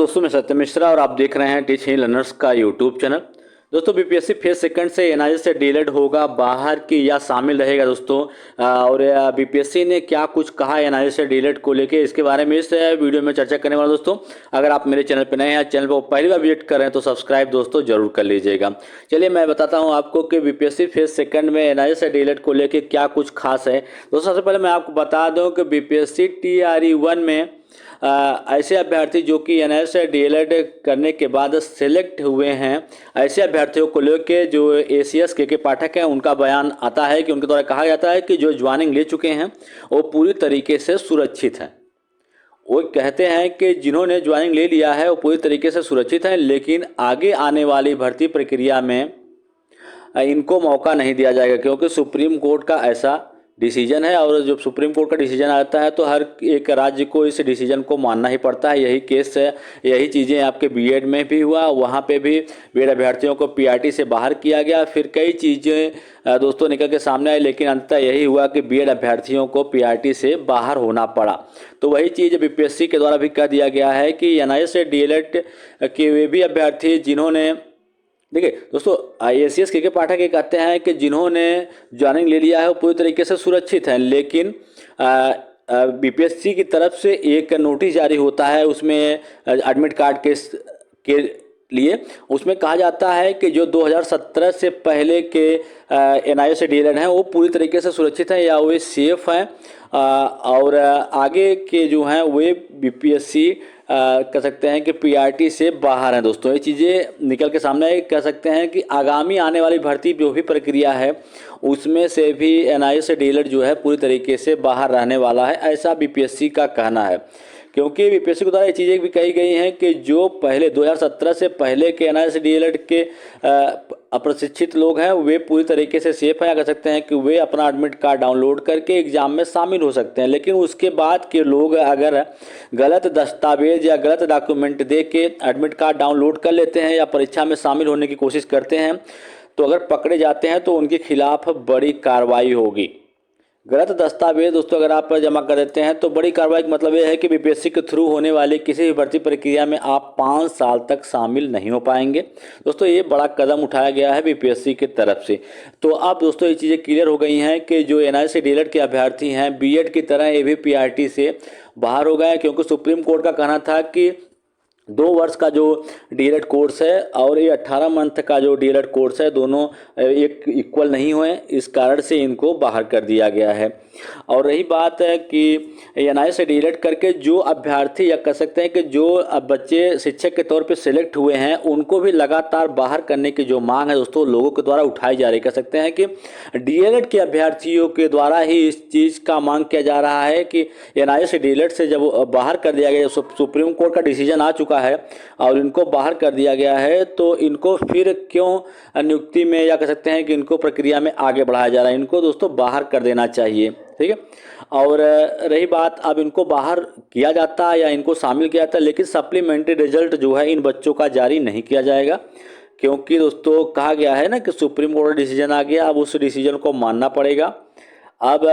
दोस्तों मैं सत्यम मिश्रा और आप देख रहे हैं टीचिंग लर्नर्स का यूट्यूब चैनल। दोस्तों बीपीएससी फेज सेकंड से एनआईए से डीलेड होगा बाहर की या शामिल रहेगा दोस्तों। और बीपीएससी ने क्या कुछ कहा एनआईए से डीलेड को लेके, इसके बारे में इस वीडियो में चर्चा करने वाला दोस्तों। अगर आप मेरे चैनल पर नए हैं, चैनल को पहली बार विजिट कर रहे हैं तो सब्सक्राइब दोस्तों जरूर कर लीजिएगा। चलिए मैं बताता हूँ आपको कि बीपीएससी फेज सेकंड में एनआईए से डीलेड को लेके क्या कुछ खास है। दोस्तों सबसे पहले मैं आपको बता दूँ कि बीपीएससी TRE-1 में ऐसे अभ्यर्थी जो कि एनआईए से डीएलएड करने के बाद सेलेक्ट हुए हैं, ऐसे अभ्यर्थियों को लेकर जो ACS के पाठक हैं उनका बयान आता है कि उनके द्वारा कहा जाता है कि जो ज्वाइनिंग ले चुके हैं वो पूरी तरीके से सुरक्षित हैं। वो कहते हैं कि जिन्होंने ज्वाइनिंग ले लिया है वो पूरी तरीके से सुरक्षित हैं, लेकिन आगे आने वाली भर्ती प्रक्रिया में इनको मौका नहीं दिया जाएगा, क्योंकि सुप्रीम कोर्ट का ऐसा डिसीजन है। और जब सुप्रीम कोर्ट का डिसीजन आता है तो हर एक राज्य को इस डिसीजन को मानना ही पड़ता है। यही केस है, यही चीज़ें आपके बीएड में भी हुआ। वहाँ पे भी बीएड अभ्यर्थियों को पीआरटी से बाहर किया गया, फिर कई चीज़ें दोस्तों निकल के सामने आई, लेकिन अंततः यही हुआ कि बीएड अभ्यर्थियों को पीआरटी से बाहर होना पड़ा। तो वही चीज़ बीपीएससी के द्वारा भी कह दिया गया है कि एनआईए से डीएलएड के वे भी अभ्यर्थी जिन्होंने, देखिए दोस्तों, ACS के पाठक ये कहते हैं कि जिन्होंने ज्वाइनिंग ले लिया है वो पूरी तरीके से सुरक्षित हैं, लेकिन बीपीएससी की तरफ से एक नोटिस जारी होता है उसमें एडमिट कार्ड के लिए। उसमें कहा जाता है कि जो 2017 से पहले के एनआईए से डीएलएड हैं वो पूरी तरीके से सुरक्षित हैं या वे सेफ हैं, और आगे के जो हैं वे बीपीएससी कह सकते हैं कि पीआरटी से बाहर हैं। दोस्तों ये चीज़ें निकल के सामने आए। कह सकते हैं कि आगामी आने वाली भर्ती जो भी प्रक्रिया है उसमें से भी एनआईए से डीएलएड जो है पूरी तरीके से बाहर रहने वाला है, ऐसा बीपीएससी का कहना है। क्योंकि बीपीएससी के द्वारा ये चीज़ें भी कही गई हैं कि जो पहले 2017 से पहले के एनआईए से डीएलएड के अप्रशिक्षित लोग हैं वे पूरी तरीके से सेफ हैं। कह सकते हैं कि वे अपना एडमिट कार्ड डाउनलोड करके एग्ज़ाम में शामिल हो सकते हैं, लेकिन उसके बाद के लोग अगर गलत दस्तावेज या गलत डॉक्यूमेंट दे के एडमिट कार्ड डाउनलोड कर लेते हैं या परीक्षा में शामिल होने की कोशिश करते हैं तो अगर पकड़े जाते हैं तो उनके खिलाफ बड़ी कार्रवाई होगी। गलत दस्तावेज दोस्तों अगर आप जमा कर देते हैं तो बड़ी कार्रवाई का मतलब ये है कि बीपीएससी के थ्रू होने वाली किसी भी भर्ती प्रक्रिया में आप 5 साल तक शामिल नहीं हो पाएंगे। दोस्तों ये बड़ा कदम उठाया गया है बीपीएससी की तरफ से। तो अब दोस्तों ये चीज़ें क्लियर हो गई हैं कि जो एनआईए से डीएलएड के अभ्यर्थी हैं बीएड की तरह ये भी पीआरटी से बाहर हो गए, क्योंकि सुप्रीम कोर्ट का कहना था कि 2 वर्ष का जो डीएलएड कोर्स है और ये 18 मंथ का जो डीएलएड कोर्स है दोनों एक इक्वल नहीं हुए, इस कारण से इनको बाहर कर दिया गया है। और रही बात है कि एनआईए से डीएलएड करके जो अभ्यर्थी या कह सकते हैं कि जो बच्चे शिक्षक के तौर पे सिलेक्ट हुए हैं उनको भी लगातार बाहर करने की जो मांग है दोस्तों लोगों के द्वारा उठाई जा रही। कह सकते हैं कि डीएलएड के अभ्यर्थियों के द्वारा ही इस चीज़ का मांग किया जा रहा है कि एनआईए से डीएलएड से जब बाहर कर दिया गया, सुप्रीम कोर्ट का डिसीजन आ चुका है और इनको बाहर कर दिया गया है, तो इनको फिर क्यों नियुक्ति में या कह सकते हैं कि इनको प्रक्रिया में आगे बढ़ाया जा रहा है। इनको दोस्तों बाहर कर देना चाहिए, ठीक है। और रही बात अब इनको बाहर किया जाता है या इनको शामिल किया जाता है, लेकिन सप्लीमेंट्री रिजल्ट जो है इन बच्चों का जारी नहीं किया जाएगा, क्योंकि दोस्तों कहा गया है ना कि सुप्रीम कोर्ट का डिसीजन आ गया, अब उस डिसीजन को मानना पड़ेगा। अब